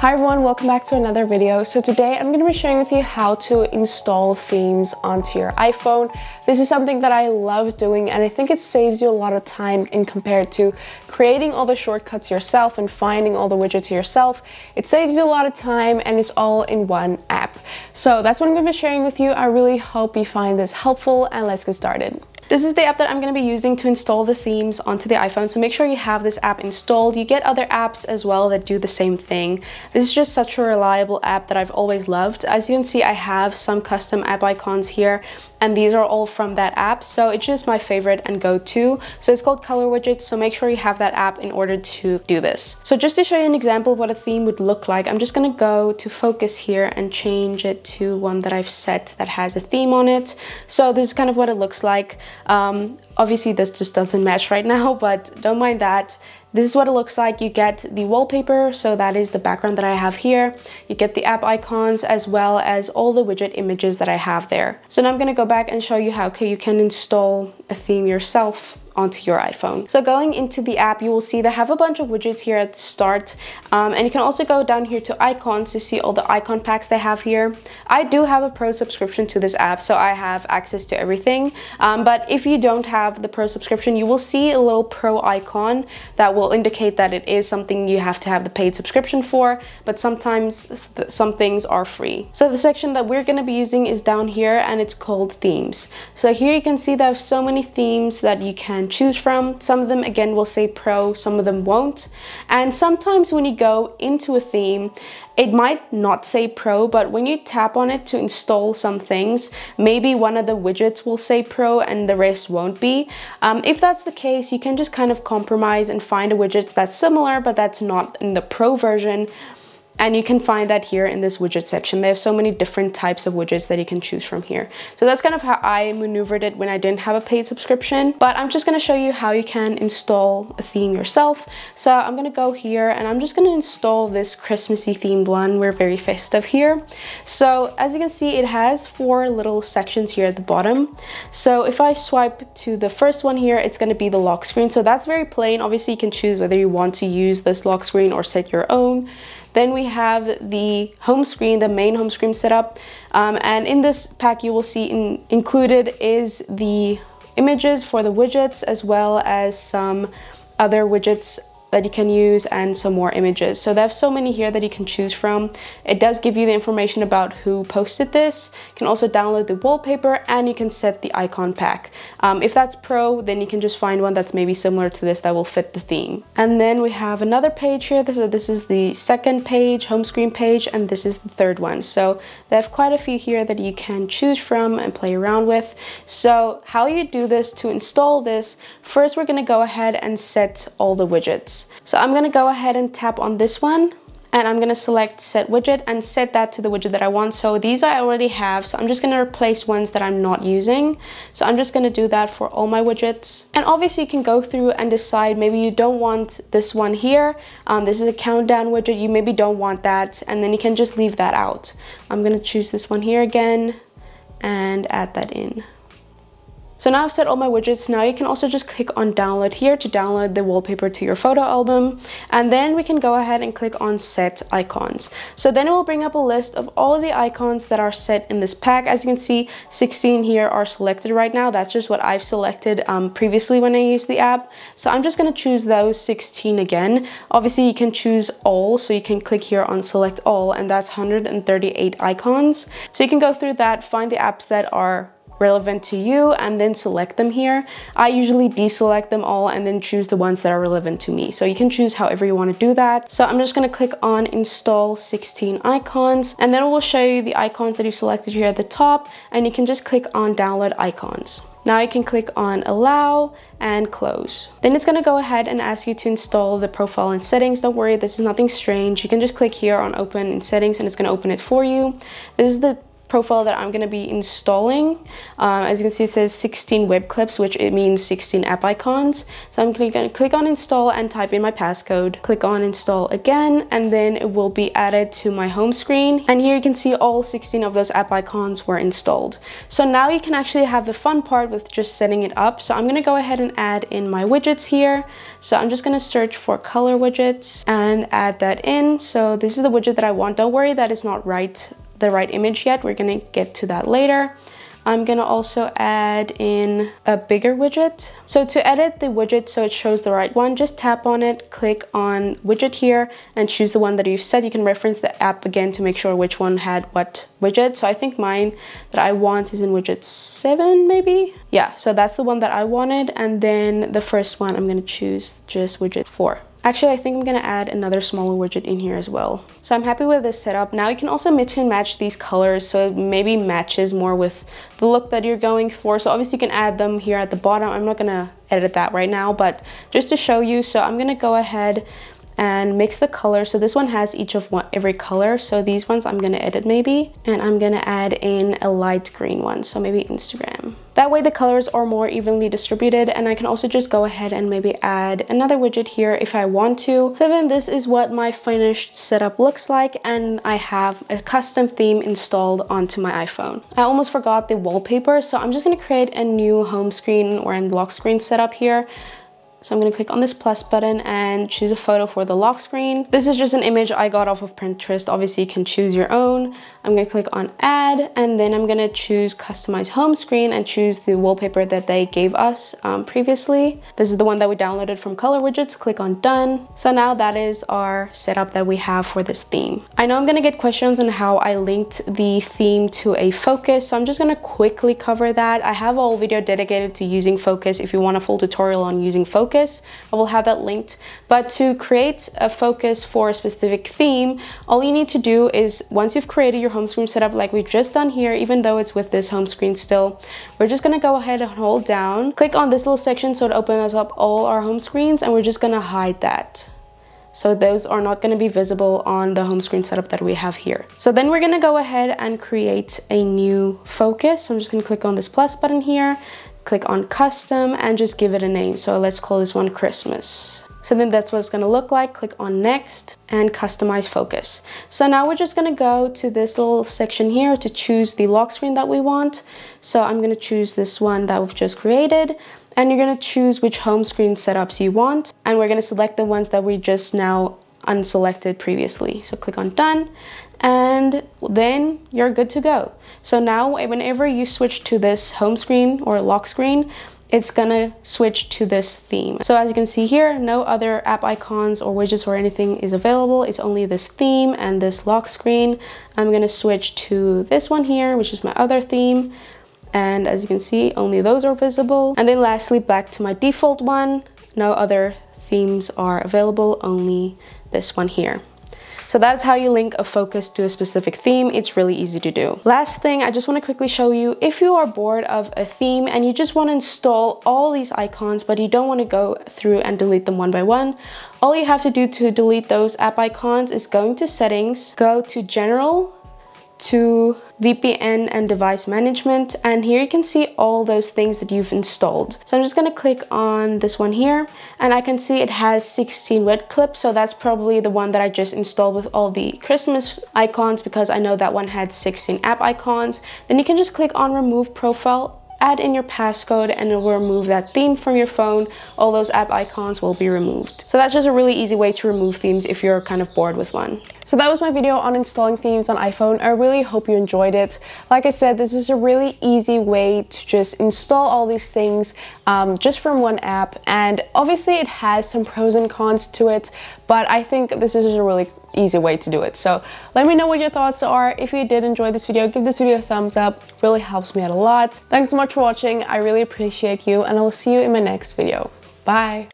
Hi everyone, welcome back to another video. So today I'm going to be sharing with you how to install themes onto your iPhone. This is something that I love doing and I think it saves you a lot of time in compared to creating all the shortcuts yourself and finding all the widgets yourself. It saves you a lot of time and it's all in one app. So that's what I'm going to be sharing with you. I really hope you find this helpful and let's get started. This is the app that I'm going to be using to install the themes onto the iPhone, so make sure you have this app installed. You get other apps as well that do the same thing. This is just such a reliable app that I've always loved. As you can see, I have some custom app icons here, and these are all from that app, so it's just my favorite and go-to. So it's called Color Widgets, so make sure you have that app in order to do this. So just to show you an example of what a theme would look like, I'm just going to go to Focus here and change it to one that I've set that has a theme on it. So this is kind of what it looks like. Obviously this just doesn't match right now, but don't mind that. This is what it looks like. You get the wallpaper, so that is the background that I have here. You get the app icons as well as all the widget images that I have there. So now I'm going to go back and show you how you can install a theme yourself onto your iPhone. So going into the app, you will see they have a bunch of widgets here at the start, and you can also go down here to icons to see all the icon packs they have here. I do have a Pro subscription to this app, so I have access to everything, but if you don't have the Pro subscription, you will see a little Pro icon that will indicate that it is something you have to have the paid subscription for, but sometimes some things are free. So the section that we're going to be using is down here and it's called themes. So here you can see they have so many themes that you can choose from. Some of them again will say Pro, some of them won't, and sometimes when you go into a theme it might not say Pro, but when you tap on it to install some things, maybe one of the widgets will say Pro and the rest won't be. If that's the case, you can just kind of compromise and find a widget that's similar but that's not in the Pro version. And you can find that here in this widget section. They have so many different types of widgets that you can choose from here. So that's kind of how I maneuvered it when I didn't have a paid subscription. But I'm just going to show you how you can install a theme yourself. So I'm going to go here and I'm just going to install this Christmassy themed one. We're very festive here. So as you can see, it has 4 little sections here at the bottom. So if I swipe to the first one here, it's going to be the lock screen. So that's very plain. Obviously, you can choose whether you want to use this lock screen or set your own. Then we have the home screen, the main home screen setup, and in this pack you will see included is the images for the widgets as well as some other widgets that you can use and some more images. So they have so many here that you can choose from. It does give you the information about who posted this. You can also download the wallpaper and you can set the icon pack. If that's Pro, then you can just find one that's maybe similar to this that will fit the theme. And then we have another page here. This is the second page, home screen page, and this is the third one. So they have quite a few here that you can choose from and play around with. So how you do this to install this, first we're gonna go ahead and set all the widgets. So I'm going to go ahead and tap on this one and I'm going to select set widget and set that to the widget that I want. So these I already have, so I'm just going to replace ones that I'm not using. So I'm just going to do that for all my widgets. And obviously you can go through and decide maybe you don't want this one here. This is a countdown widget, you maybe don't want that, and then you can just leave that out. I'm going to choose this one here again and add that in. So now I've set all my widgets. Now you can also just click on download here to download the wallpaper to your photo album. And then we can go ahead and click on set icons. So then it will bring up a list of all of the icons that are set in this pack. As you can see, 16 here are selected right now. That's just what I've selected previously when I used the app. So I'm just going to choose those 16 again. Obviously you can choose all, so you can click here on select all, and that's 138 icons. So you can go through that, find the apps that are relevant to you and then select them here. I usually deselect them all and then choose the ones that are relevant to me. So you can choose however you want to do that. So I'm just going to click on install 16 icons, and then it will show you the icons that you selected here at the top, and you can just click on download icons. Now you can click on allow and close. Then it's going to go ahead and ask you to install the profile and settings. Don't worry, this is nothing strange. You can just click here on open in settings and it's going to open it for you. This is the profile that I'm going to be installing. As you can see, it says 16 web clips, which it means 16 app icons. So I'm going to click on install and type in my passcode. Click on install again, and then it will be added to my home screen. And here you can see all 16 of those app icons were installed. So now you can actually have the fun part with just setting it up. So I'm going to go ahead and add in my widgets here. So I'm just going to search for color widgets and add that in. So this is the widget that I want. Don't worry that it's not the right image yet. We're going to get to that later. I'm gonna also add in a bigger widget. So to edit the widget so it shows the right one, just tap on it, click on widget here, and choose the one that you've set. You can reference the app again to make sure which one had what widget. So I think mine that I want is in widget 7 maybe. Yeah, so that's the one that I wanted. And then the first one, I'm gonna choose just widget 4. Actually, I think I'm gonna add another smaller widget in here as well. So I'm happy with this setup. Now you can also mix and match these colors so it maybe matches more with the look that you're going for. So obviously you can add them here at the bottom. I'm not gonna edit that right now, but just to show you. So I'm gonna go ahead and mix the color. So this one has each of every color. So these ones I'm gonna edit maybe, and I'm gonna add in a light green one. So maybe Instagram. That way the colors are more evenly distributed, and I can also just go ahead and maybe add another widget here if I want to. So then this is what my finished setup looks like, and I have a custom theme installed onto my iPhone. I almost forgot the wallpaper, so I'm just gonna create a new home screen or a lock screen setup here. So I'm going to click on this plus button and choose a photo for the lock screen. This is just an image I got off of Pinterest. Obviously you can choose your own. I'm going to click on add, and then I'm going to choose customize home screen and choose the wallpaper that they gave us previously. This is the one that we downloaded from Color Widgets. Click on done. So now that is our setup that we have for this theme. I know I'm going to get questions on how I linked the theme to a focus, so I'm just going to quickly cover that. I have a whole video dedicated to using focus. If you want a full tutorial on using focus, I will have that linked. But to create a focus for a specific theme, all you need to do is, once you've created your home screen setup like we've just done here, even though it's with this home screen still, we're just gonna go ahead and hold down, click on this little section so it opens up all our home screens, and we're just gonna hide that. So those are not going to be visible on the home screen setup that we have here. So then we're going to go ahead and create a new focus. So I'm just going to click on this plus button here, click on custom, and just give it a name. So let's call this one Christmas. So then that's what it's going to look like. Click on next and customize focus. So now we're just going to go to this little section here to choose the lock screen that we want. So I'm going to choose this one that we've just created. And you're going to choose which home screen setups you want. And we're going to select the ones that we just now unselected previously. So click on done, and then you're good to go. So now whenever you switch to this home screen or lock screen, it's gonna switch to this theme. So as you can see here, no other app icons or widgets or anything is available. It's only this theme and this lock screen. I'm gonna switch to this one here, which is my other theme. And as you can see, only those are visible. And then lastly, back to my default one. No other themes are available, only this one here. So that's how you link a focus to a specific theme. It's really easy to do. Last thing, I just want to quickly show you, if you are bored of a theme and you just want to install all these icons, but you don't want to go through and delete them one by one, all you have to do to delete those app icons is go into settings, go to general, to VPN and device management, and here you can see all those things that you've installed. So I'm just going to click on this one here, and I can see it has 16 web clips, so that's probably the one that I just installed with all the Christmas icons, because I know that one had 16 app icons. Then you can just click on remove profile, add in your passcode, and it will remove that theme from your phone. All those app icons will be removed. So that's just a really easy way to remove themes if you're kind of bored with one. So that was my video on installing themes on iPhone. I really hope you enjoyed it. Like I said, this is a really easy way to just install all these things just from one app. And obviously it has some pros and cons to it, but I think this is a really easy way to do it. So let me know what your thoughts are. If you did enjoy this video, give this video a thumbs up. It really helps me out a lot. Thanks so much for watching. I really appreciate you, and I will see you in my next video. Bye.